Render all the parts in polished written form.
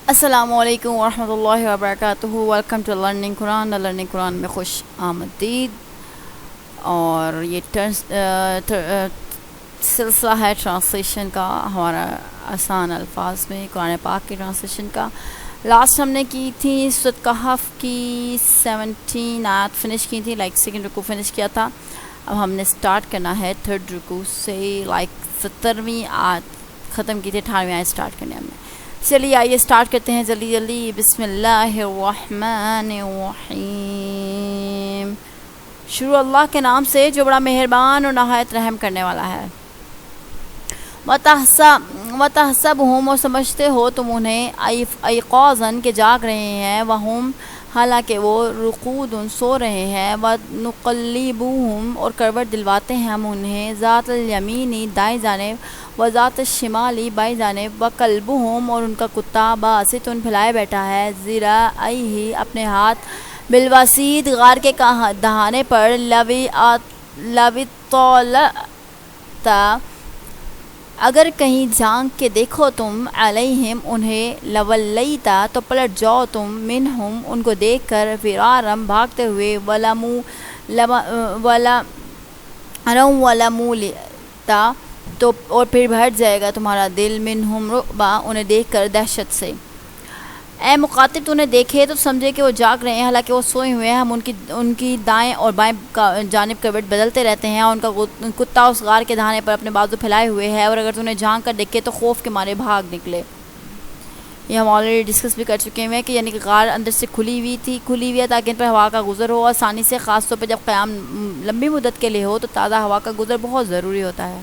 السلام علیکم ورحمۃ اللہ وبرکاتہ. Welcome to learning Quran. Learning Quran میں خوش آمدید. اور یہ سلسلہ ہے ٹرانسلیشن کا، ہمارا آسان الفاظ میں قرآن پاک کی ٹرانسلیشن کا. لاسٹ ہم نے کی تھی سورۃ کہف کی 17 آیات فنش کی تھی، سیکنڈ رکوع فنش کیا تھا. اب ہم نے سٹارٹ کرنا ہے تھرڈ رکوع سے، 17ویں آیت ختم کی تھی، 18ویں آیت سٹارٹ کرنے ہم نے. چلیے آئیے سٹارٹ کرتے ہیں جلدی جلدی. بسم اللہ الرحمن الرحیم. شروع اللہ کے نام سے جو بڑا مہربان اور نہایت رحم کرنے والا ہے. وَتَحْسَبُهُمْ، اور سمجھتے ہو تم انہیں ایقاظاً کہ جاگ رہے ہیں، وَهُمْ حالانکہ وہ رقود سو رہے ہیں، وَنُقَلِّبُهُمْ اور کروٹ دلواتے ہیں ہم انہیں، ذات الیمینی دائیں جانب، وذات الشمالی بائیں جانب، وَقَلْبُهُمْ اور ان کا کتا باسطٌ پھیلائے بیٹھا ہے، ذراعیہ اپنے ہاتھ، بالوسیط غار کے دہانے پر، لَوِ اطَّلَعْتَ اگر کہیں جھانک کے دیکھو تم، علیہم انہیں، لولیتا تو پلٹ جاؤ تم، منہم ان کو دیکھ کر، فرارم بھاگتے ہوئے، ولمولیتا تو اور پھر بھٹ جائے گا تمہارا دل، منہم رعبا انہیں دیکھ کر دہشت سے. اے مخاطب تو انہیں دیکھے تو سمجھے کہ وہ جاگ رہے ہیں، حالانکہ وہ سوئے ہوئے ہیں. ہم ان کی دائیں اور بائیں جانب کروٹ بدلتے رہتے ہیں، اور ان کا کتا اس غار کے دہانے پر اپنے بازو پھیلائے ہوئے ہے، اور اگر تو انہیں جھانک کر دیکھے تو خوف کے مارے بھاگ نکلے. یہ ہم آلریڈی ڈسکس بھی کر چکے ہیں کہ یعنی کہ غار اندر سے کھلی ہوئی ہے تاکہ ان پر ہوا کا گزر ہو آسانی سے، خاص طور پہ جب قیام لمبی مدت کے لیے ہو تو تازہ ہوا کا گزر بہت ضروری ہوتا ہے.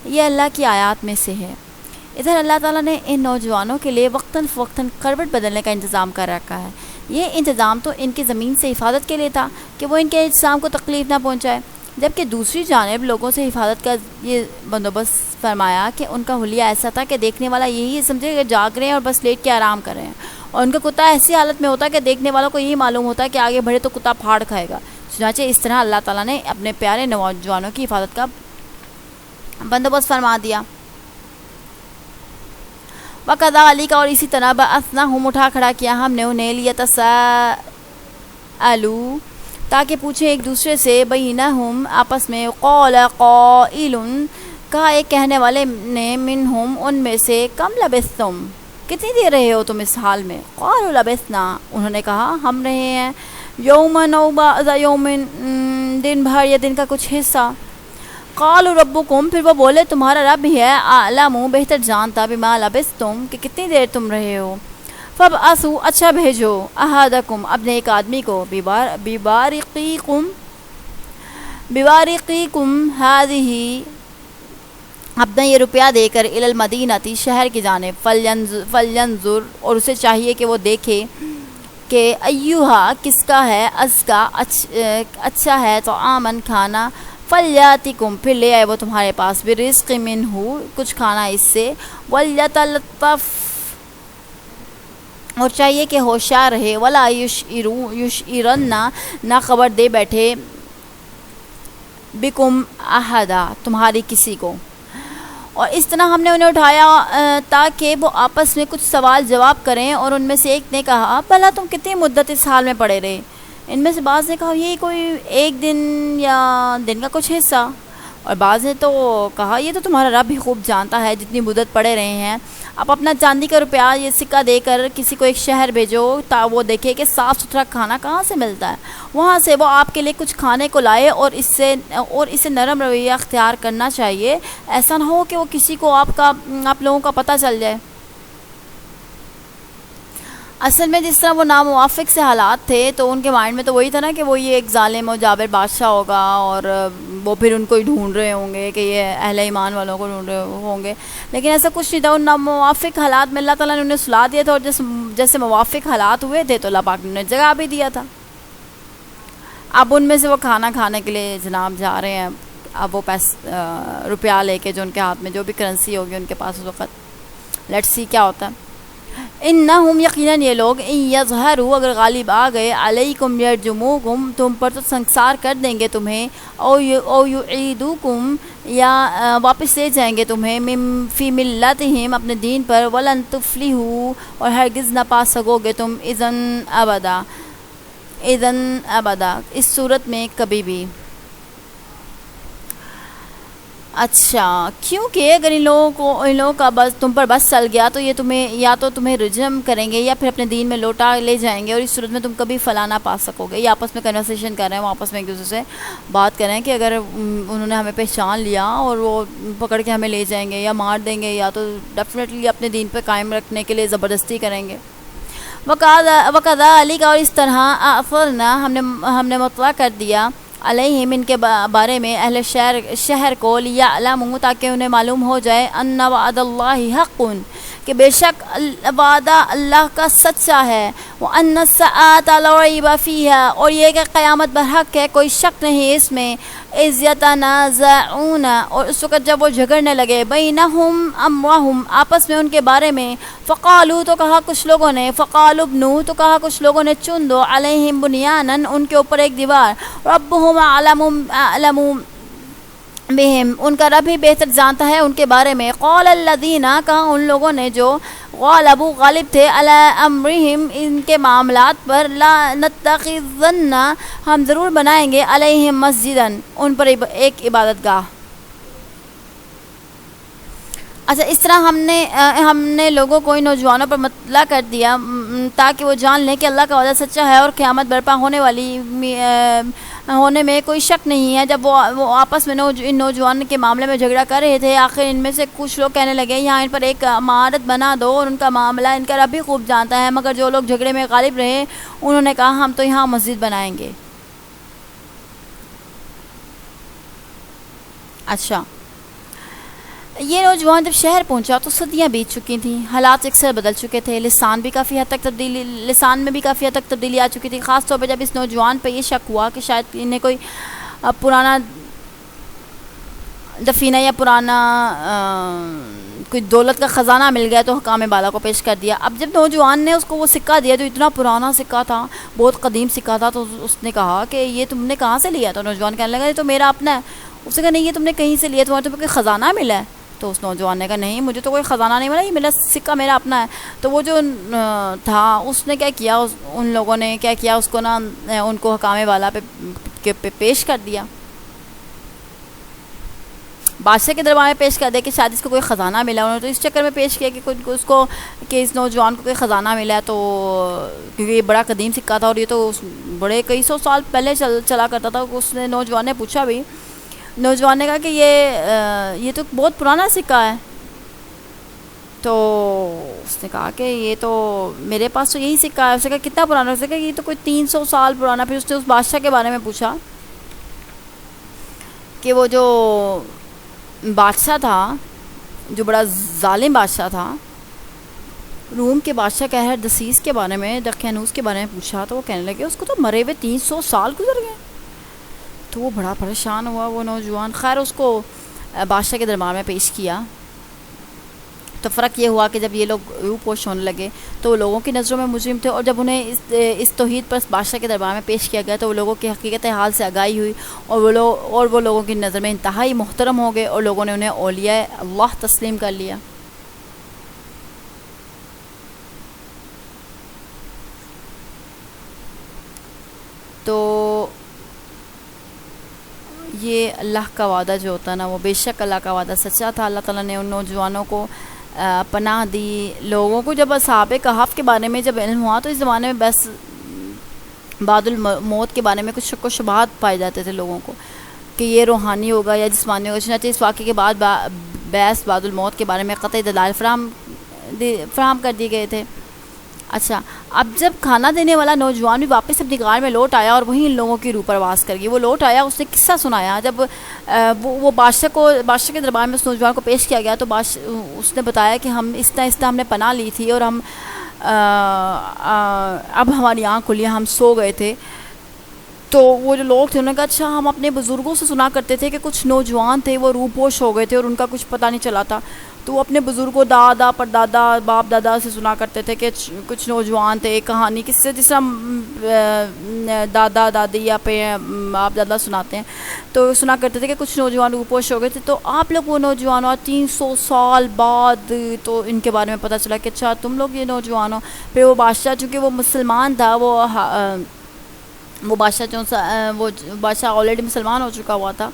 یہ اللہ کی آیات میں سے ہے. ادھر اللہ تعالیٰ نے ان نوجوانوں کے لیے وقتاً فوقتاً کروٹ بدلنے کا انتظام کر رکھا ہے. یہ انتظام تو ان کی زمین سے حفاظت کے لیے تھا کہ وہ ان کے اجسام کو تکلیف نہ پہنچائے، جبکہ دوسری جانب لوگوں سے حفاظت کا یہ بندوبست فرمایا کہ ان کا حلیہ ایسا تھا کہ دیکھنے والا یہی سمجھے کہ جاگ رہے ہیں اور بس لیٹ کے آرام کر رہے ہیں، اور ان کا کتا ایسی حالت میں ہوتا کہ دیکھنے والوں کو یہی معلوم ہوتا کہ آگے بڑھے تو کتا پھاڑ کھائے گا. چنانچہ اس طرح اللہ تعالیٰ نے اپنے پیارے نوجوانوں کی حفاظت کا بندوبست فرما دیا. وَكَذَلِكَ اور اسی طرح بَعَثْنَاهُمْ اٹھا کھڑا کیا ہم نے انہیں، لِيَتَسَاءَلُوا تاکہ پوچھیں ایک دوسرے سے، بَيْنَهُمْ آپس میں، قَالَ قَائِلٌ کہا ایک کہنے والے نے، مِنْهُمْ ان میں سے، کم لبثتم کتنی دیر رہے ہو تم اس حال میں. قَالُوا لَبِثْنَا انہوں نے کہا ہم رہے ہیں، يَوْمًا أَوْ بَعْضَ يَوْمٍ دن بھر یا دن کا کچھ حصہ. قالوا ربکم پھر وہ بولے تمہارا رب ہی ہے، اعلم بہتر جانتا، بما لبثتم کہ کتنی دیر تم رہے ہو. فابعثوا اچھا بھیجو، احدکم اپنے ایک آدمی کو، ببارقیکم ہذہ اپنا یہ روپیہ دے کر، الی المدینۃ شہر کی جانب، فلینظر اور اسے چاہیے کہ وہ دیکھے کہ ایھا کس کا ہے، ازکا اچھا ہے، طعاماً کھانا، فلیاتکم پھر لے آئے وہ تمہارے پاس، برزق منہ کچھ کھانا اس سے، ولیتلطف اور چاہیے کہ ہوشیار رہے، ولا یشعرن نہ خبر دے بیٹھے، بکم احدا تمہاری کسی کو. اور اس طرح ہم نے انہیں اٹھایا تاکہ وہ آپس میں کچھ سوال جواب کریں، اور ان میں سے ایک نے کہا بھلا تم کتنی مدت اس حال میں پڑے رہے. ان میں سے بعض نے کہا یہ کوئی ایک دن یا دن کا کچھ حصہ، اور بعض نے تو کہا یہ تو تمہارا رب ہی خوب جانتا ہے جتنی مدت پڑے رہے ہیں. اب اپنا چاندی کا روپیہ یہ سکہ دے کر کسی کو ایک شہر بھیجو تا وہ دیکھے کہ صاف ستھرا کھانا کہاں سے ملتا ہے، وہاں سے وہ آپ کے لیے کچھ کھانے کو لائے، اور اسے نرم رویہ اختیار کرنا چاہیے، ایسا نہ ہو کہ وہ کسی کو آپ لوگوں کا پتہ چل جائے. اصل میں جس طرح وہ ناموافق سے حالات تھے تو ان کے مائنڈ میں تو وہی تھا نا کہ وہ یہ ایک ظالم و جابر بادشاہ ہوگا، اور وہ پھر ان کو ہی ڈھونڈ رہے ہوں گے کہ یہ اہل ایمان والوں کو ڈھونڈ رہے ہوں گے. لیکن ایسا کچھ نہیں تھا. ان ناموافق حالات میں اللہ تعالیٰ نے انہیں سلا دیا تھا، اور جیسے موافق حالات ہوئے تھے تو اللہ پاک نے انہیں جگہ بھی دیا تھا. اب ان میں سے وہ کھانا کھانے کے لیے جناب جا رہے ہیں. اب وہ روپیہ لے کے جو ان کے ہاتھ میں جو بھی کرنسی ہوگی ان کے پاس اس وقت، لیٹس سی کیا ہوتا ہے. انہم یقیناً یہ لوگ ان یظہروا اگر غالب آ گئے علیکم یرجموکم تم پر تو سنکسار کر دیں گے تمہیں، او یعیدوکم یا واپس لے جائیں گے تمہیں فی ملتہم اپنے دین پر، ولن تفلحوا اور ہرگز نہ پا سکو گے تم اذن ابدا اس صورت میں کبھی بھی۔ اچھا، کیونکہ اگر ان لوگوں کا بس تم پر بس چل گیا تو یہ تمہیں یا تو تمہیں رجم کریں گے یا پھر اپنے دین میں لوٹا لے جائیں گے، اور اس صورت میں تم کبھی فلاح نہ پا سکو گے۔ یہ آپس میں کنورسیشن کر رہے ہیں، وہ آپس میں ایک دوسرے سے بات کر رہے ہیں کہ اگر انہوں نے ہمیں پہچان لیا اور وہ پکڑ کے ہمیں لے جائیں گے یا مار دیں گے یا تو ڈیفینیٹلی اپنے دین پہ قائم رکھنے کے لیے زبردستی کریں گے۔ وَكَذَلِكَ اور اس طرح اثرنا ہم نے مطلع کر دیا علیہم ان کے بارے میں اہل شہر کو، لیعلموا تاکہ انہیں معلوم ہو جائے ان وعد اللہ حق کہ بے شک وعدہ اللہ کا سچا ہے، وَأَنَّ السَّاعَةَ لَا رَيْبَ فِيهَا اور یہ کہ قیامت برحق ہے کوئی شک نہیں اس میں، اِذْ يَتَنَازَعُونَ اور اس وقت جب وہ جھگڑنے لگے، بینہم امرہم آپس میں ان کے بارے میں، فقالو تو کہا کچھ لوگوں نے، فقالوا ابنوا تو کہا کچھ لوگوں نے چن دو، علیہم بنیانا ان کے اوپر ایک دیوار، ربہم اعلم بہم ان کا رب ہی بہتر جانتا ہے ان کے بارے میں، قال الذین کہا ان لوگوں نے جو غالبوا غالب تھے علی امرہم ان کے معاملات پر، لا نتخذن ہم ضرور بنائیں گے علیہم مسجدا ان پر ایک عبادت گاہ۔ اچھا، اس طرح ہم نے لوگوں کو ان نوجوانوں پر مطلع کر دیا تاکہ وہ جان لیں کہ اللہ کا وعدہ سچا ہے اور قیامت برپا ہونے میں کوئی شک نہیں ہے۔ جب وہ آپس میں ان نوجوانوں کے معاملے میں جھگڑا کر رہے تھے، آخر ان میں سے کچھ لوگ کہنے لگے یہاں ان پر ایک عمارت بنا دو اور ان کا معاملہ ان کا رب بھی خوب جانتا ہے، مگر جو لوگ جھگڑے میں غالب رہے انہوں نے کہا ہم تو یہاں مسجد بنائیں گے۔ اچھا، یہ نوجوان جب شہر پہنچا تو صدیاں بیت چکی تھیں، حالات اکثر بدل چکے تھے، لسان میں بھی کافی حد تک تبدیلی آ چکی تھی، خاص طور پہ جب اس نوجوان پہ یہ شک ہوا کہ شاید انہیں کوئی پرانا دفینہ یا پرانا کوئی دولت کا خزانہ مل گیا تو حکام بالا کو پیش کر دیا۔ اب جب نوجوان نے اس کو وہ سکہ دیا جو اتنا پرانا سکہ تھا، بہت قدیم سکہ تھا، تو اس نے کہا کہ یہ تم نے کہاں سے لیا؟ تو نوجوان کہنے لگا یہ تو میرا اپنا ہے۔ اس نے کہا نہیں، یہ تم نے کہیں سے لیا، تمہیں کوئی خزانہ ملا ہے؟ تو اس نوجوان نے کہا نہیں، مجھے تو کوئی خزانہ نہیں ملا، یہ میرا سکہ میرا اپنا ہے۔ تو وہ جو تھا اس نے کیا کیا، ان لوگوں نے کیا کیا، اس کو نا ان کو حکام والا پہ پیش کر دیا، بادشاہ کے دربار میں پیش کر دیا کہ شاید اس کو کوئی خزانہ ملا۔ انہوں نے تو اس چکر میں پیش کیا کہ اس نوجوان کو کوئی خزانہ ملا ہے، تو کیونکہ یہ بڑا قدیم سکہ تھا اور یہ تو بڑے کئی سو سال پہلے چلا کرتا تھا۔ اس نے نوجوان نے پوچھا بھی، نوجوان نے کہا کہ یہ تو بہت پرانا سکہ ہے۔ تو اس نے کہا کہ یہ تو میرے پاس تو یہی سکہ ہے۔ اس نے کہا کتنا پرانا؟ اس نے کہا یہ تو کوئی 300 سال پرانا۔ پھر اس نے اس بادشاہ کے بارے میں پوچھا کہ وہ جو بادشاہ تھا، جو بڑا ظالم بادشاہ تھا، روم کے بادشاہ قہر دسیس کے بارے میں، دقیانوس کے بارے میں پوچھا، تو وہ کہنے لگے اس کو تو مرے ہوئے 300 سال گزر گئے۔ تو وہ بڑا پریشان ہوا وہ نوجوان۔ خیر اس کو بادشاہ کے دربار میں پیش کیا، تو فرق یہ ہوا کہ جب یہ لوگ روح پوش ہونے لگے تو وہ لوگوں کی نظروں میں مجرم تھے، اور جب انہیں اس توحید پر بادشاہ کے دربار میں پیش کیا گیا تو وہ لوگوں کی حقیقت حال سے آگاہی ہوئی، اور وہ لوگوں کی نظر میں انتہائی محترم ہو گئے، اور لوگوں نے انہیں اولیاء اللہ تسلیم کر لیا۔ تو یہ اللہ کا وعدہ جو ہوتا ہے نا، وہ بے شک اللہ کا وعدہ سچا تھا۔ اللہ تعالیٰ نے ان نوجوانوں کو پناہ دی۔ لوگوں کو جب اصحاب کہف کے بارے میں جب علم ہوا تو اس زمانے میں بس بعد الموت کے بارے میں کچھ شک و شبہات پائے جاتے تھے لوگوں کو کہ یہ روحانی ہوگا یا جسمانی ہوگا۔ چنانچہ اس واقعے کے بعد بحث بعد الموت کے بارے میں قطعی دلائل فراہم کر دیے گئے تھے۔ اچھا، اب جب کھانا دینے والا نوجوان بھی واپس اپنی غار میں لوٹ آیا اور وہیں ان لوگوں کی روح پرواز کر گئی۔ وہ لوٹ آیا، اس نے قصہ سنایا۔ جب وہ بادشاہ کے دربار میں اس نوجوان کو پیش کیا گیا تو اس نے بتایا کہ ہم اس طرح ہم نے پناہ لی تھی اور ہم اب ہماری آنکھ کھلی، ہم سو گئے تھے۔ تو وہ جو لوگ تھے انہوں نے کہا اچھا، ہم اپنے بزرگوں سے سنا کرتے تھے کہ کچھ نوجوان تھے وہ روح پوش ہو گئے تھے اور ان کا کچھ پتہ نہیں چلا تھا۔ تو وہ اپنے بزرگوں دادا پر دادا باپ دادا سے سنا کرتے تھے کہ کچھ نوجوان تھے، کہانی کس سے جس طرح دادا دادی یا پہ باپ دادا سناتے ہیں، تو سنا کرتے تھے کہ کچھ نوجوان روپوش ہو گئے تھے. تو آپ لوگ وہ نوجوان ہو 300 سال بعد تو ان کے بارے میں پتہ چلا کہ اچھا تم لوگ یہ نوجوان ہو. پھر وہ بادشاہ چونکہ وہ مسلمان تھا، وہ بادشاہ وہ بادشاہ آلریڈی مسلمان ہو چکا ہوا تھا،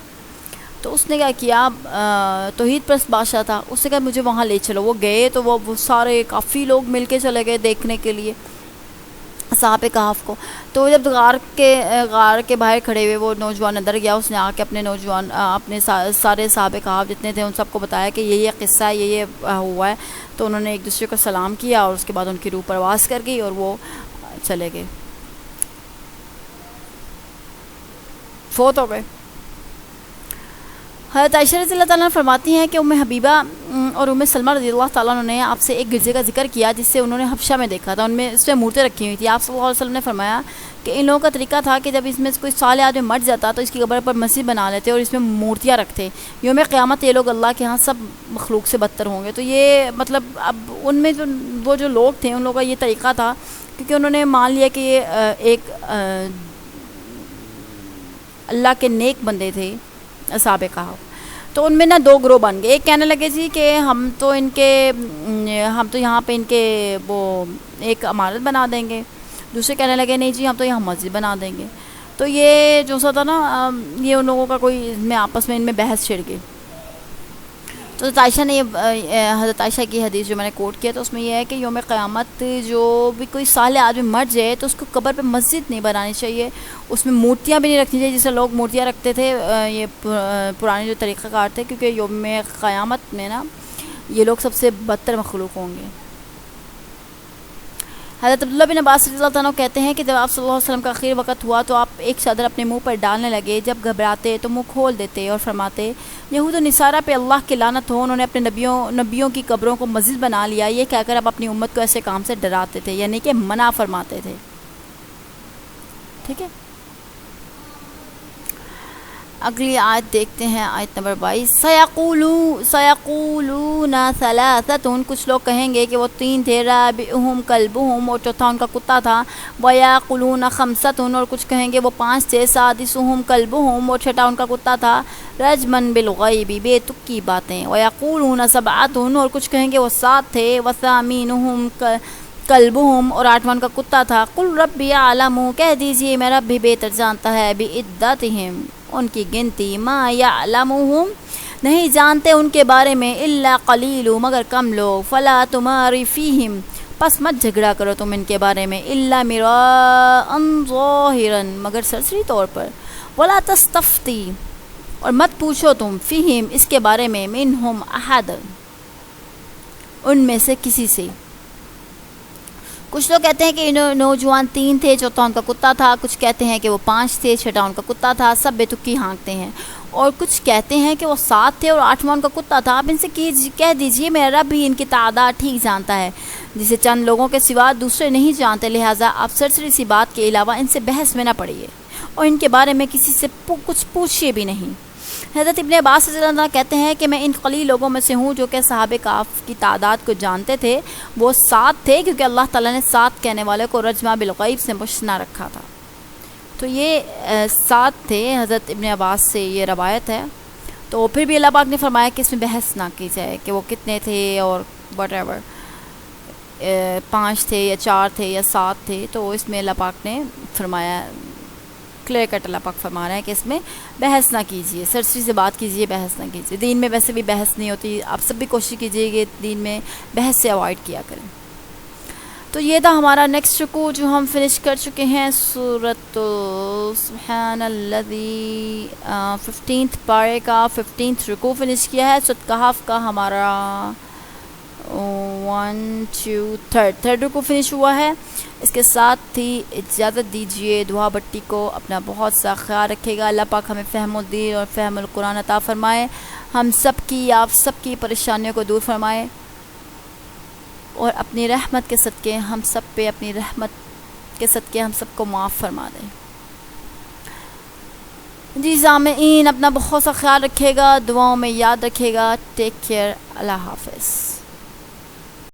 تو اس نے کیا کیا، توحید پرست بادشاہ تھا، اس نے کہا مجھے وہاں لے چلو. وہ گئے تو وہ سارے کافی لوگ مل کے چلے گئے دیکھنے کے لیے اصحاب کہف کو. تو جب غار کے باہر کھڑے ہوئے وہ نوجوان اندر گیا، اس نے آ کے اپنے سارے اصحاب کہف جتنے تھے ان سب کو بتایا کہ یہ قصہ ہے، یہ ہوا ہے. تو انہوں نے ایک دوسرے کو سلام کیا اور اس کے بعد ان کی روح پرواز کر گئی اور وہ چلے گئے، فوت ہو گئے. حضرت عائشہ رضی اللہ تعالیٰ عنہ فرماتی ہیں کہ ام حبیبہ اور ام سلمہ رضی اللہ تعالیٰ عنہ نے آپ سے ایک گرجے کا ذکر کیا جس سے انہوں نے حبشہ میں دیکھا تھا، اس میں مورتیں رکھی ہوئی تھی. آپ صلی اللہ علیہ وسلم نے فرمایا کہ ان لوگوں کا طریقہ تھا کہ جب اس میں کوئی صالح آدمی مر جاتا تو اس کی قبر پر مسجد بنا لیتے اور اس میں مورتیاں رکھتے. یوم قیامت یہ لوگ اللہ کے ہاں سب مخلوق سے بدتر ہوں گے. تو یہ مطلب اب ان میں وہ جو لوگ تھے ان لوگوں کا یہ طریقہ تھا، کیونکہ انہوں نے مان لیا کہ یہ ایک اللہ کے نیک بندے تھے اصحاب کہف. تو ان میں نا دو گروہ بن گئے. ایک کہنے لگے جی کہ ہم تو یہاں پہ ان کے وہ ایک عمارت بنا دیں گے. دوسرے کہنے لگے نہیں جی ہم تو یہاں مسجد بنا دیں گے. تو یہ جو سا تھا نا یہ ان لوگوں کا کوئی میں آپس میں ان میں بحث چھڑ گئی. تو حضرت عائشہ کی حدیث جو میں نے کوٹ کیا تو اس میں یہ ہے کہ یوم قیامت جو بھی کوئی صالح آدمی مر جائے تو اس کو قبر پہ مسجد نہیں بنانی چاہیے، اس میں مورتیاں بھی نہیں رکھنی چاہیے جیسے لوگ مورتیاں رکھتے تھے یہ پرانے جو طریقہ کار تھے، کیونکہ یوم قیامت میں نا یہ لوگ سب سے بدتر مخلوق ہوں گے. حضرت عبداللہ بن عباس رضی اللہ تعالیٰ کہتے ہیں کہ جب آپ صلی اللہ علیہ وسلم کا آخری وقت ہوا تو آپ ایک چادر اپنے منہ پر ڈالنے لگے، جب گھبراتے تو منہ کھول دیتے اور فرماتے یہود و نصارہ پہ اللہ کی لعنت ہو، انہوں نے اپنے نبیوں کی قبروں کو مسجد بنا لیا. یہ کہہ کر اب اپنی امت کو ایسے کام سے ڈراتے تھے، یعنی کہ منع فرماتے تھے. ٹھیک ہے، اگلی آیت دیکھتے ہیں، آیت نمبر 22. سیقولون ثلاثۃ، کچھ لوگ کہیں گے کہ وہ 3 تھے، رابعہم کلبہم اور چوتھا ان کا کتا تھا، ویقولون خمسۃ اور کچھ کہیں گے وہ 5 تھے، سادسہم کلبہم اور چھٹا ان کا کتا تھا، رجمن بالغیب بے تک کی باتیں، ویقولون سبعۃ اور کچھ کہیں گے وہ 7 تھے، وثامینہم کلبہم اور 8واں ان کا کتا تھا. قل ربی اعلم، کہہ دیجئے میرا رب بھی بہتر جانتا ہے، بعدتہم ان کی گنتی، ما یعلمہم نہیں جانتے ان کے بارے میں، الا قلیل مگر کم لوگ، فلا تماری فیہم پس مت جھگڑا کرو تم ان کے بارے میں، الا مراء ظاہرا مگر سرسری طور پر، ولا تستفتی اور مت پوچھو تم فیہم اس کے بارے میں، منہم احد ان میں سے کسی سے. کچھ لوگ کہتے ہیں کہ نوجوان 3 تھے، چوتھا ان کا کتا تھا، کچھ کہتے ہیں کہ وہ 5 تھے، چھٹا ان کا کتا تھا، سب بے تکی ہانکتے ہیں، اور کچھ کہتے ہیں کہ وہ 7 تھے اور 8واں ان کا کتا تھا. آپ ان سے کہہ دیجئے میرا رب بھی ان کی تعداد ٹھیک جانتا ہے، جسے چند لوگوں کے سوا دوسرے نہیں جانتے، لہٰذا آپ سرسری سی بات کے علاوہ ان سے بحث میں نہ پڑیے اور ان کے بارے میں کسی سے کچھ پوچھیے بھی نہیں. حضرت ابن عباس رضی اللہ عنہ کہتے ہیں کہ میں ان قلیل لوگوں میں سے ہوں جو کہ صحابہ کہف کی تعداد کو جانتے تھے. وہ 7 تھے کیونکہ اللہ تعالیٰ نے 7 کہنے والے کو رجمہ بالغیب سے مشنا رکھا تھا. تو یہ 7 تھے، حضرت ابن عباس سے یہ روایت ہے. تو پھر بھی اللہ پاک نے فرمایا کہ اس میں بحث نہ کی جائے کہ وہ کتنے تھے اور وٹ ایور 5 تھے یا 4 تھے یا 7 تھے. تو اس میں اللہ پاک نے فرمایا کلیئر کٹ، اللہ پاک فرما رہے ہیں کہ اس میں بحث نہ کیجیے، سرسری سے بات کیجیے، بحث نہ کیجیے. دین میں ویسے بھی بحث نہیں ہوتی، آپ سب بھی کوشش کیجیے کہ دین میں بحث سے اوائڈ کیا کریں. تو یہ تھا ہمارا نیکسٹ رکوع جو ہم فنش کر چکے ہیں، سورۃ سبحان الذی 15 پارے کا 15 رکوع فنش کیا ہے. سورۃ کہف کا ہمارا 1 2 3 رکوع فنش ہوا ہے. اس کے ساتھ ہی اجازت دیجیے، دعا بٹی کو اپنا بہت سا خیال رکھے گا. اللہ پاک ہمیں فہم الدین اور فہم القرآن عطا فرمائے، ہم سب کی آپ سب کی پریشانیوں کو دور فرمائے، اور اپنی رحمت کے صدقے ہم سب پہ، اپنی رحمت کے صدقے ہم سب کو معاف فرما دیں. جی سامعین، اپنا بہت سا خیال رکھے گا، دعاؤں میں یاد رکھے گا. Take care. اللہ حافظ.